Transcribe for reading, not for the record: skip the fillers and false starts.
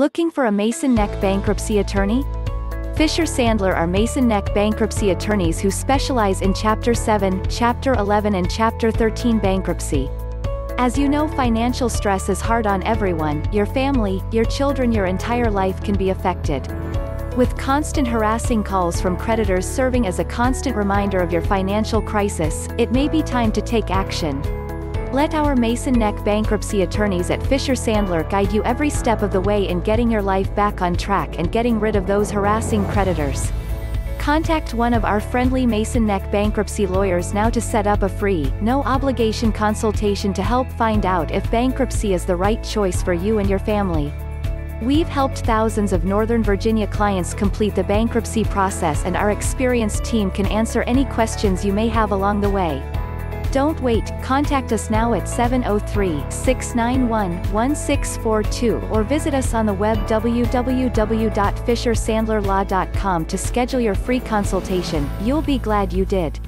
Looking for a Mason Neck bankruptcy attorney? Fisher Sandler are Mason Neck bankruptcy attorneys who specialize in Chapter 7, Chapter 11 and Chapter 13 bankruptcy. As you know, financial stress is hard on everyone. Your family, your children, your entire life can be affected. With constant harassing calls from creditors serving as a constant reminder of your financial crisis, it may be time to take action. Let our Mason Neck bankruptcy attorneys at Fisher Sandler guide you every step of the way in getting your life back on track and getting rid of those harassing creditors. Contact one of our friendly Mason Neck bankruptcy lawyers now to set up a free, no-obligation consultation to help find out if bankruptcy is the right choice for you and your family. We've helped thousands of Northern Virginia clients complete the bankruptcy process, and our experienced team can answer any questions you may have along the way. Don't wait, contact us now at 703-691-1642 or visit us on the web www.fishersandlerlaw.com to schedule your free consultation. You'll be glad you did.